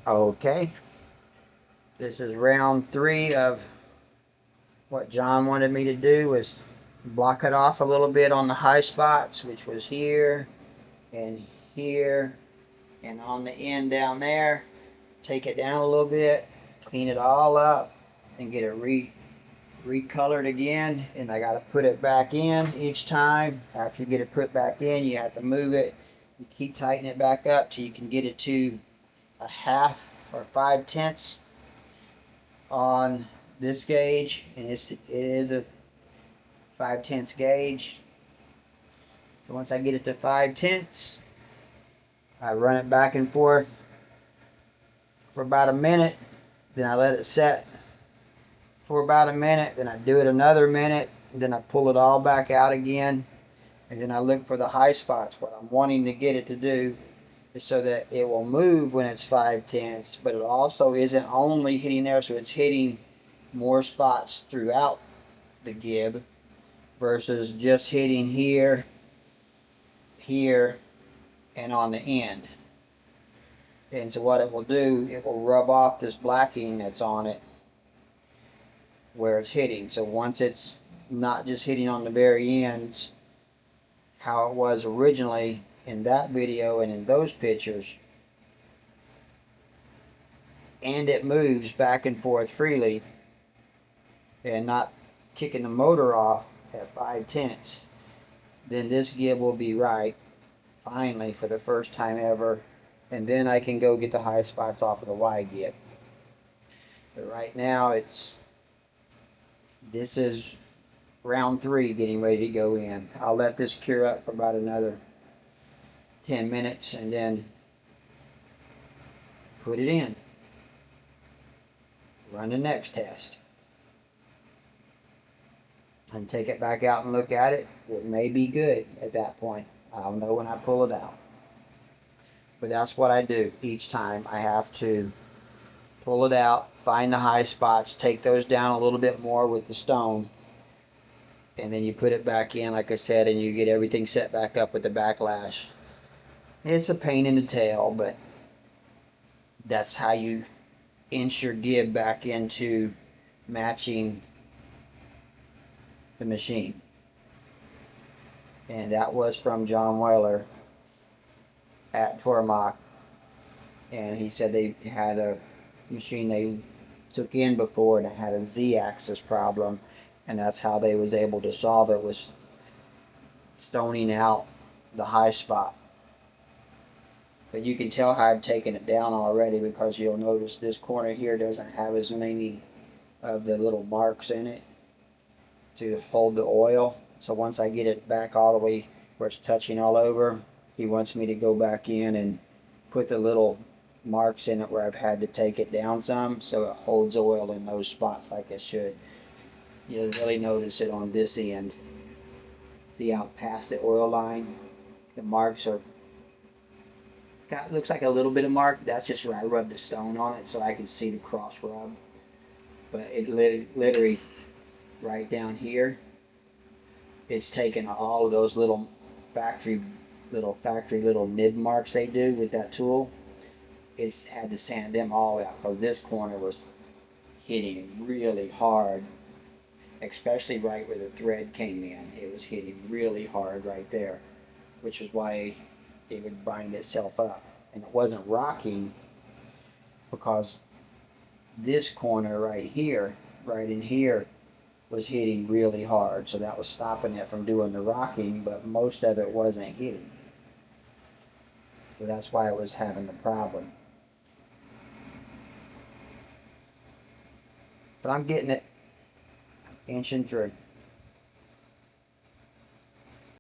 Okay, this is round 3 of what John wanted me to do, was block it off a little bit on the high spots, which was here and here and on the end down there. Take it down a little bit, clean it all up, and get it recolored again. And I got to put it back in each time. After you get it put back in, you have to move it. You keep tightening it back up till you can get it to a half or 5/10 on this gauge, and it is a 5/10 gauge. So once I get it to 5/10, I run it back and forth for about a minute. Then I let it set for about a minute. Then I do it another minute. Then I pull it all back out again. And then I look for the high spots. What I'm wanting to get it to do is so that it will move when it's 5/10, but it also isn't only hitting there, so it's hitting more spots throughout the gib versus just hitting here, here, and on the end. And so what it will do, it will rub off this blacking that's on it where it's hitting. So once it's not just hitting on the very ends, how it was originally in that video and in those pictures, and it moves back and forth freely and not kicking the motor off at 5/10, then this gib will be right finally for the first time ever. And then I can go get the high spots off of the Y gib. But right now this is round 3 getting ready to go in. I'll let this cure up for about another 10 minutes and then put it in. Run the next test. And take it back out and look at it. It may be good at that point. I'll know when I pull it out. But that's what I do each time. I have to pull it out, find the high spots, take those down a little bit more with the stone, and then you put it back in, like I said, and you get everything set back up with the backlash. It's a pain in the tail, but that's how you inch your gib back into matching the machine. And that was from John Weller at Tormach, and he said they had a machine they took in before and it had a Z-axis problem, and that's how they was able to solve it, was stoning out the high spot. But you can tell how I've taken it down already, because you'll notice this corner here doesn't have as many of the little marks in it to hold the oil. So once I get it back all the way where it's touching all over, he wants me to go back in and put the little marks in it where I've had to take it down some, so it holds oil in those spots like it should. You'll really notice it on this end. See out past the oil line? The marks are, looks like a little bit of mark. That's just where I rubbed the stone on it so I can see the cross rub. But it literally right down here, it's taken all of those little factory little nib marks they do with that tool. It's had to sand them all out because this corner was hitting really hard, especially right where the thread came in. It was hitting really hard right there, which is why it would bind itself up. And it wasn't rocking because this corner right here, right in here, was hitting really hard. So that was stopping it from doing the rocking, but most of it wasn't hitting. So that's why it was having the problem. But I'm getting it, inching through.